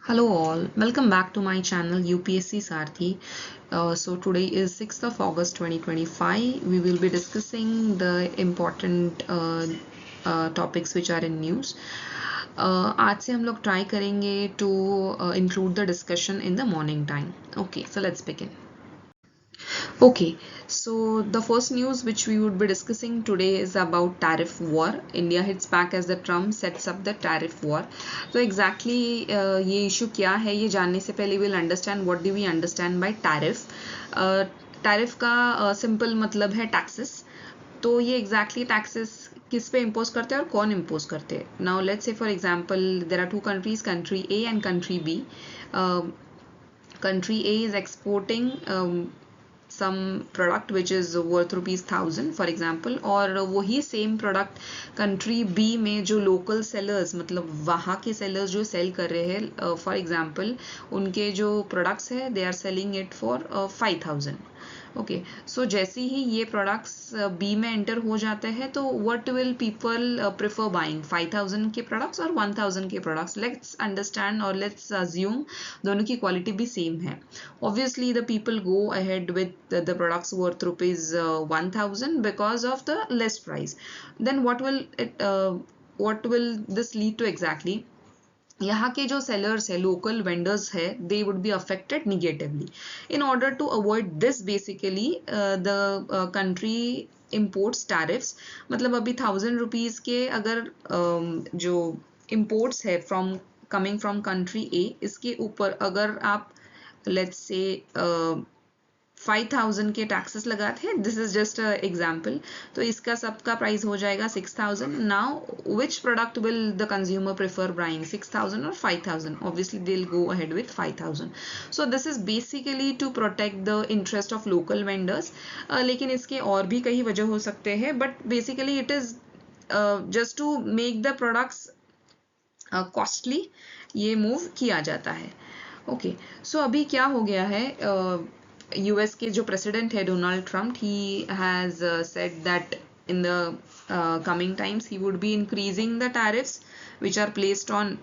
Hello all, welcome back to my channel UPSC Sarthi. So today is 6th of August 2025. We will be discussing the important topics which are in news. आज से हम लोग try करेंगे to include the discussion in the morning time. Okay, so let's begin. Okay, so the first news which we would be discussing today is about tariff war. India hits back as the Trump sets up the tariff war. So exactly ये issue क्या है ये जानने से पहले we'll understand what do we understand by tariff. Tariff का simple मतलब है taxes. तो ये exactly taxes किस पे impose करते हैं और कौन impose करते हैं. Now let's say for example there are two countries, country A and country B. Country A is exporting some product which is worth ₹1000 for example, और वही सेम प्रोडक्ट कंट्री बी में जो लोकल सेलर्स मतलब वहाँ के sellers जो cell कर रहे हैं फॉर एग्जांपल उनके जो प्रोडक्ट्स है they are selling it for 5000. Okay, so जैसे ही ये प्रोडक्ट्स बी में एंटर हो जाते हैं तो what will people prefer buying 5000 के प्रोडक्ट्स और 1000 के प्रोडक्ट्स. लेट्स अंडरस्टैंड और लेट्स अज्यूम दोनों की क्वालिटी भी सेम है. Obviously the people go ahead with the products worth ₹1000 because of the less price. Then what will this lead to exactly? यहाँ के जो सेलर्स है लोकल वेंडर्स है they would be affected negatively. In order to avoid this basically the country imports tariffs. मतलब अभी ₹1000 के अगर जो इम्पोर्ट्स है from coming from country A इसके ऊपर अगर आप let's say 5000 के टैक्सेस लगाते हैं. This is just a example. तो इसका सबका प्राइस हो जाएगा 6000. Now which product will the consumer prefer buying 6000 और 5000? Obviously they will go ahead with 5000. So this is basically to protect the interest of local vendors. लेकिन इसके और भी कई वजह हो सकते हैं but basically it is just to make the products costly ये मूव किया जाता है. ओके, सो अभी क्या हो गया है यूएस के जो प्रेसिडेंट है Donald Trump he has said that in the coming times he would be increasing the tariffs which are placed on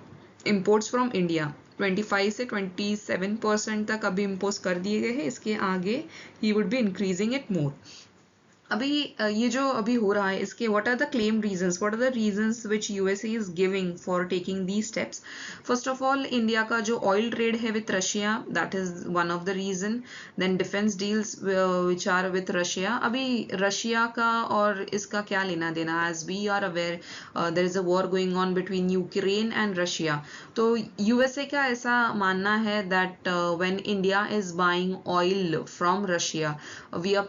imports from India. 25 से 27% तक अभी इम्पोज कर दिए गए हैं. इसके आगे he would be increasing it more. अभी ये जो अभी हो रहा है इसके what are the claim reasons, what are the reasons which USA is giving for taking the steps. First of all India का जो ऑयल ट्रेड है with Russia that is one of the reason. Then defence deals which are with Russia. अभी Russia का और इसका क्या लेना देना. As we are aware there is a war going on between Ukraine and Russia. तो USA का ऐसा मानना है that when India is buying oil from Russia we are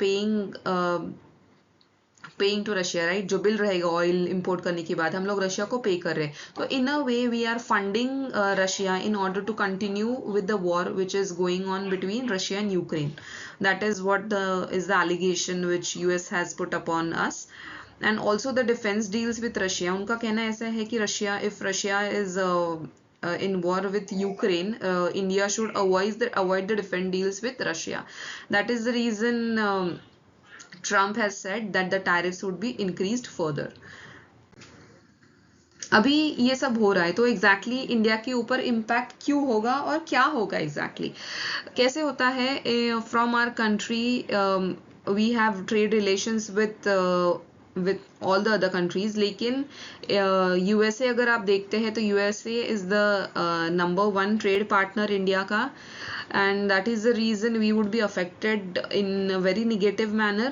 paying to Russia, right. जो बिल रहेगा ऑयल इंपोर्ट करने के बाद हम लोग रशिया को पे कर रहे हैं. तो in a way we are funding Russia in order to continue with the war which is going on between Russia and Ukraine. That is what is the allegation which US has put upon us. And also the defence deals with Russia. उनका कहना ऐसा है कि Russia if Russia is in war with Ukraine, India should avoid the defense deals with Russia. That is the reason Trump has said that the tariffs would be increased further. अभी ये सब हो रहा है तो एग्जैक्टली इंडिया के ऊपर impact क्यों होगा और क्या होगा एग्जैक्टली कैसे होता है. From our country we have trade relations with all the other countries. लेकिन यूएसए अगर आप देखते हैं तो USA is the number 1 trade partner India का. and that is the reason we would be affected in a very negative manner.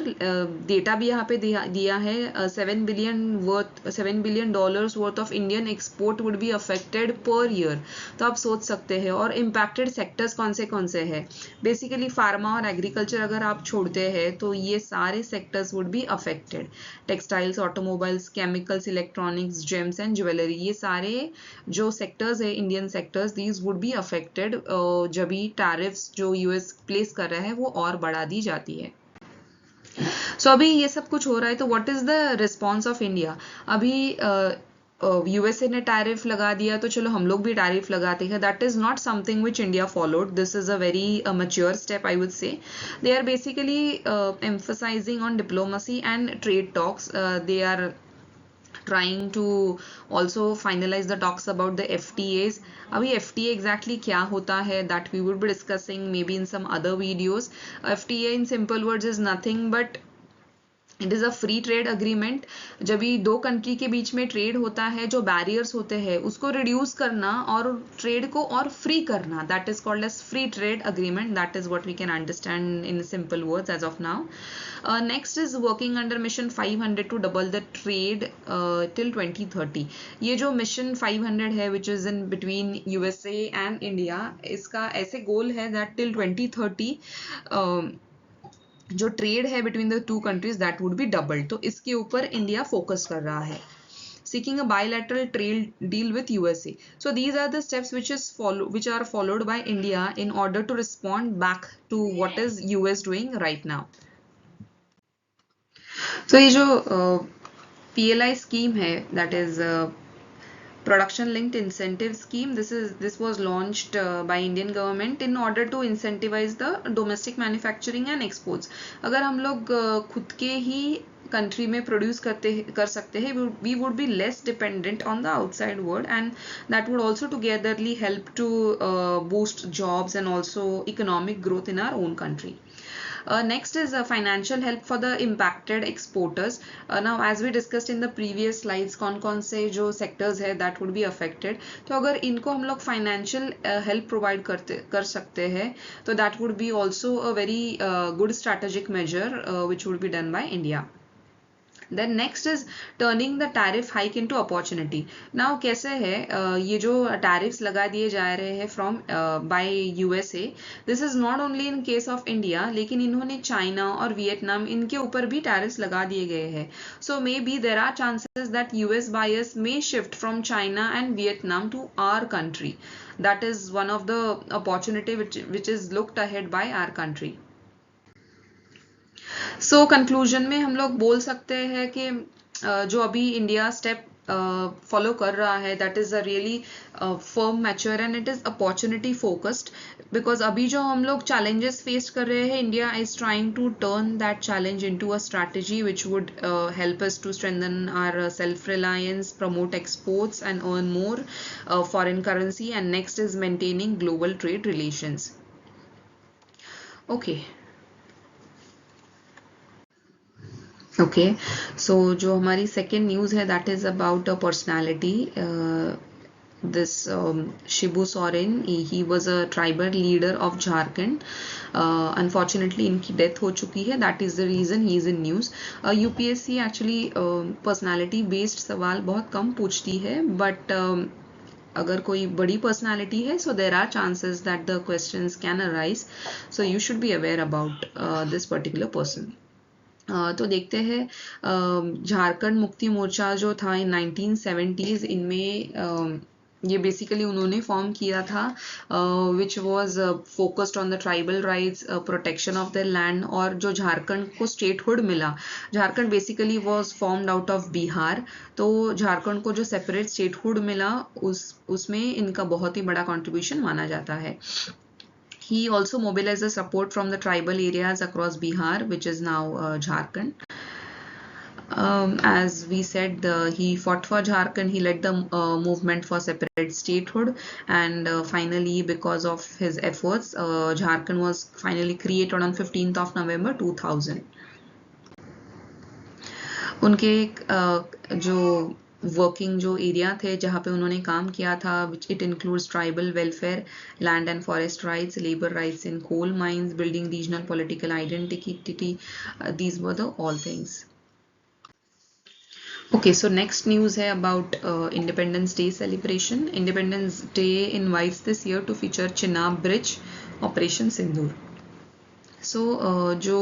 Data भी यहाँ पे दिया है $7 billion worth of Indian export would be affected per year. तो आप सोच सकते हैं. और impacted sectors कौन से हैं. बेसिकली फार्मा और एग्रीकल्चर अगर आप छोड़ते हैं तो ये सारे sectors would be affected. Textiles, automobiles, chemicals, electronics, James and jewellery ये सारे जो सेक्टर्स है Indian sectors these would be affected जब भी टैरिफ्स जो यूएस प्लेस कर रहा है वो और बढ़ा दी जाती है. सो अभी ये सब कुछ हो रहा है तो what is the response of India. अभी यूएसए ने टैरिफ लगा दिया तो चलो हम लोग भी टैरिफ लगाते हैं. That is not something which India followed. This is a very mature step I would say. They are basically emphasizing on diplomacy and trade talks. They are trying to also finalize the talks about the FTAs. अभी FTA exactly क्या होता है, that we would be discussing maybe in some other videos. FTA in simple words is nothing but it is a free trade agreement. जब भी दो country के बीच में trade होता है, जो बैरियर्स होते हैं उसको रिड्यूस करना और ट्रेड को और फ्री करना, that is called as free trade agreement. That is what we can understand in simple words as of now. Next is working under mission 500 to double the trade till 2030. ये जो mission 500 है which is in between USA and India, इसका ऐसे गोल है that till 2030 जो trade है between the two countries that would be doubled. तो इसके ऊपर इंडिया फोकस कर रहा है. Seeking a bilateral trade deal with USA. So these are the steps which are followed by India in order to respond back to what is US doing right now. So ये जो PLI scheme है, that is production linked incentive scheme, this was launched by Indian government in order to incentivize the domestic manufacturing and exports. अगर हम लोग खुद के ही country में produce कर सकते हैं, we would be less dependent on the outside world, and that would also togetherly help to boost jobs and also economic growth in our own country. Next is financial help for the impacted exporters. Now as we discussed in the previous slides, कौन से जो sectors है that would be affected, तो अगर इनको हम लोग financial help provide कर सकते हैं, तो that would be also a very good strategic measure which would be done by India. Then next is turning the tariff hike into opportunity. Now कैसे है ये जो tariffs लगा दिए जा रहे हैं from by USA, this is not only in case of India, लेकिन इन्होंने चाइना और वियतनाम, इनके ऊपर भी tariffs लगा दिए गए हैं. So maybe there are chances that US buyers may shift from China and Vietnam to our country. That is one of the opportunity which is looked ahead by our country. So conclusion में हम लोग बोल सकते हैं कि जो अभी India step follow कर रहा है, that is a really firm mature and it is opportunity focused. Because अभी जो हम लोग चैलेंजेस फेस कर रहे हैं, India is trying to turn that challenge into a strategy which would help us to strengthen our self reliance, promote exports and earn more foreign currency. And next is maintaining global trade relations. Okay okay, so जो हमारी second news है that is about a personality. this Shibu Soren, he was a tribal leader of Jharkhand. Unfortunately इनकी death हो चुकी है, that is the reason he is in news. UPSC actually personality based सवाल बहुत कम पूछती है, but अगर कोई बड़ी पर्सनालिटी है, so there are chances that the questions can arise, so you should be aware about this particular person. तो देखते हैं झारखंड मुक्ति मोर्चा जो था इन 1970s, इनमें ये बेसिकली उन्होंने फॉर्म किया था which was focused on the tribal rights, protection of the land. और जो झारखंड को स्टेटहुड मिला, Jharkhand basically was formed out of Bihar, तो झारखंड को जो सेपरेट स्टेटहुड मिला उसमें इनका बहुत ही बड़ा कॉन्ट्रीब्यूशन माना जाता है. He also mobilized the support from the tribal areas across Bihar, which is now Jharkhand. As we said, he fought for Jharkhand. He led the movement for separate statehood, and finally, because of his efforts, Jharkhand was finally created on 15th of November 2000. उनके जो working जो area थे जहाँ पे उन्होंने काम किया था, which it includes tribal welfare, land and forest rights, labour rights in coal mines, building regional political identity, these were the all things. Okay, so next news है about Independence Day celebration. Independence Day invites this year to feature Chenab Bridge, Operation Sindoor. सो जो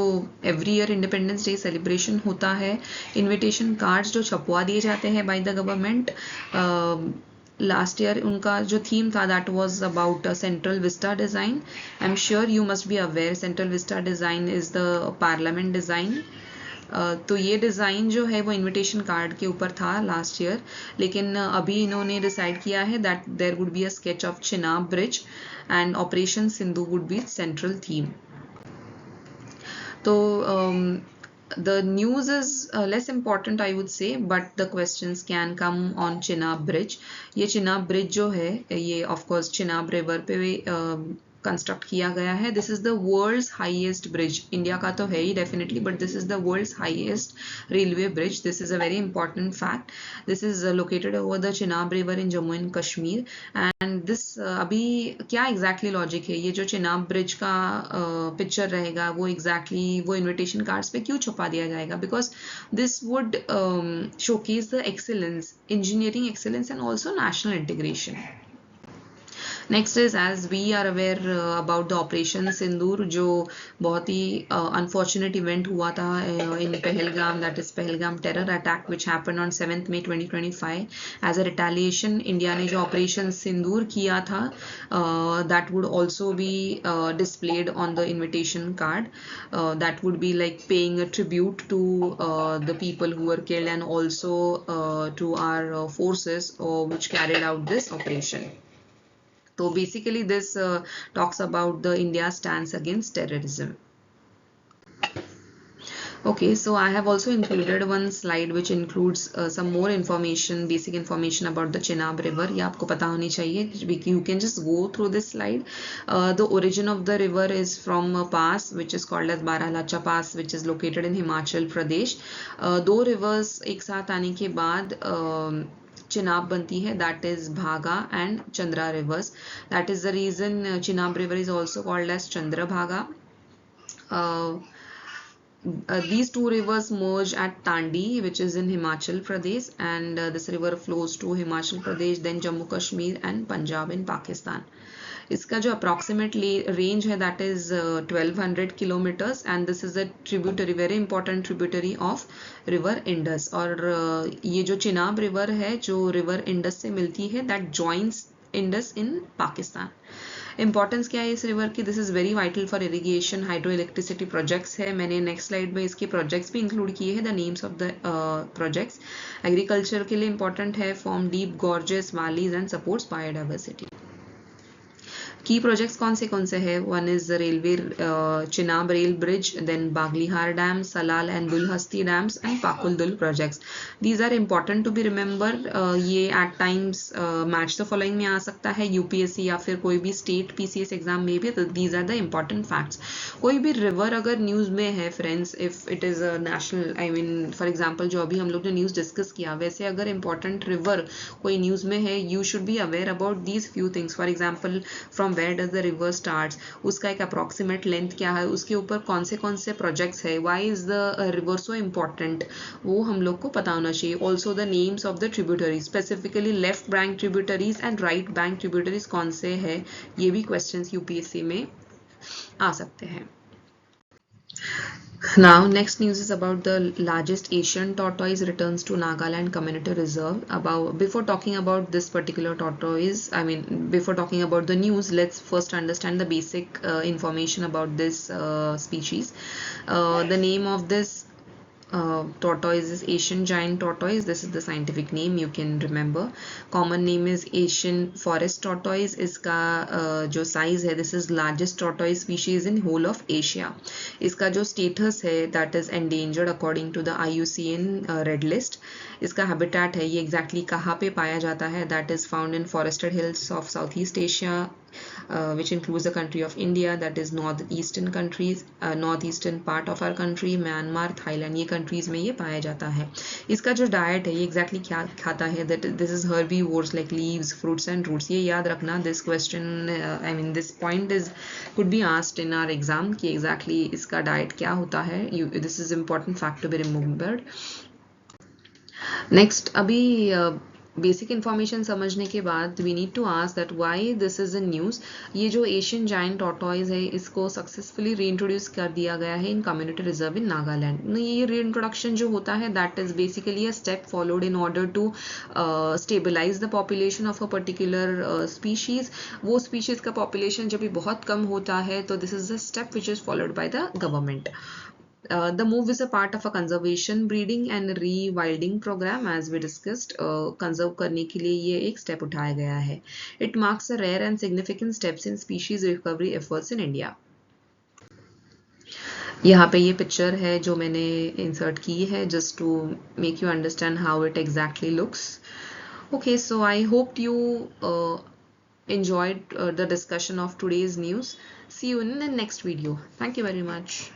every year independence day celebration होता है, invitation cards जो छपवा दिए जाते हैं bye the government. Last year उनका जो थीम था that was about central Vista design. I am sure you must be aware central Vista design is the parliament design. तो ये डिज़ाइन जो है वो इनविटेशन कार्ड के ऊपर था लास्ट ईयर, लेकिन अभी इन्होंने डिसाइड किया है that there would be a sketch of Chenab bridge and operation Sindhu would be central theme. तो the news is less important I would say, but the questions can come on Chenab Bridge. ये Chenab Bridge जो है ये of course Chenab River पे construct किया गया है. This is the world's highest bridge. India का तो है ही definitely, but this is the world's highest railway bridge. This is a very important fact. This is located over the Chenab river in Jammu and Kashmir. And this अभी क्या exactly logic है, ये जो Chenab bridge का पिक्चर रहेगा वो एग्जैक्टली वो इन्विटेशन कार्ड्स पे क्यों छुपा दिया जाएगा? Because this would showcase the excellence, engineering excellence and also national integration. Next is as we are aware about the operation Sindoor, जो बहुत ही अनफॉर्चुनेट इवेंट हुआ था in Pahalgam, that is Pahalgam terror attack which happened on 7th May 2025. As a retaliation India ने जो operation Sindoor किया था that would also be displayed on the invitation card. That would be like paying a tribute to the people who were killed and also to our forces which carried out this operation. So basically this talks about the India stance against terrorism. Okay, so I have also included one slide which includes some more information, basic information about the Chenab River. ये आपको पता होनी चाहिए. You can just go through this slide. The origin of the river is from a pass which is called as Baralacha Pass, which is located in Himachal Pradesh. दो rivers एक साथ आने के बाद चिनाब बनती है, that is Bhaga and Chandra rivers. That is the reason Chenab river is also called as Chandrabhaga. These two rivers merge at Tandi, which is in Himachal Pradesh, and this river flows to Himachal Pradesh, then Jammu Kashmir and Punjab in Pakistan. इसका जो approximate range है that is 1200 kilometres and this is a tributary, very important tributary of river Indus. और ये जो Chenab river है जो river Indus से मिलती है, that joins Indus in Pakistan. Importance क्या है इस रिवर की? This is very vital for irrigation, hydro electricity projects है. मैंने नेक्स्ट स्लाइड में इसके प्रोजेक्ट्स भी इंक्लूड किए हैं, the names of the projects. Agriculture के लिए इंपॉर्टेंट है, form deep gorges valleys and supports biodiversity. की प्रोजेक्ट्स कौन से हैं? One is railway Chenab rail bridge, then Baglihar dam, Salal and Dulhasti dams and Pakal Dul projects. These are important to be remember. ये at times match the following में आ सकता है, यूपीएससी या फिर कोई भी स्टेट पीसीएस एग्जाम में भी. तो these are the important facts. कोई भी रिवर अगर न्यूज में है friends, if it is a national, I mean for example जो अभी हम लोग ने न्यूज डिस्कस किया, वैसे अगर इंपॉर्टेंट रिवर कोई न्यूज में है, you should be aware about these few things. For example from where does the river starts, उसका एक अप्रॉक्सीमेट लेंथ क्या है, उसके ऊपर कौन से प्रोजेक्ट्स है, why is the river so important, वो हम लोग को पता होना चाहिए. Also the names of the tributaries, specifically left bank tributaries and right bank tributaries कौन से है, ये भी क्वेश्चंस यूपीएससी में आ सकते हैं. Now, next news is about the largest Asian tortoise returns to Nagaland Community Reserve. Before talking about this particular tortoise, before talking about the news, let's first understand the basic information about this species. The name of this tortoise is Asian giant tortoise. This is the scientific name, you can remember. Common name is Asian forest tortoise. इसका जो size है, this is largest tortoise species in whole of Asia. इसका जो status है, that is endangered according to the IUCN red list. इसका habitat है, ये exactly कहाँ पे पाया जाता है, that is found in forested hills of Southeast Asia, which includes the country of India, that is northeastern countries, northeastern part of our country, Myanmar, Thailand, ये countries में ये पाया जाता है. इसका जो diet है, ये exactly क्या खाता है, that this is herbivores like leaves, fruits and roots. ये याद रखना, this question, this point could be asked in our exam कि exactly इसका diet क्या होता है. This is important fact to be remembered. Next, अभी बेसिक इन्फॉर्मेशन समझने के बाद we need to ask that why this is in news. ये जो एशियन जायंट टॉर्टॉइज है, इसको सक्सेसफुली रीइंट्रोड्यूस कर दिया गया है in community reserve in Nagaland. ये रीइंट्रोडक्शन जो होता है, that is basically a step followed in order to stabilise the population of a particular species. वो स्पीशीज का पॉपुलेशन जब भी बहुत कम होता है, तो this is the step which is followed by the government. The move is a part of a conservation, breeding and rewilding program as we discussed. Conserve करने के लिए ये एक step उठाया गया है. It marks a rare and significant steps in species recovery efforts in India. यहाँ पे ये पिक्चर है जो मैंने इंसर्ट की है just to make you understand how it exactly looks. Okay, so I hope you enjoyed the discussion of today's news. See you in the next video. Thank you very much.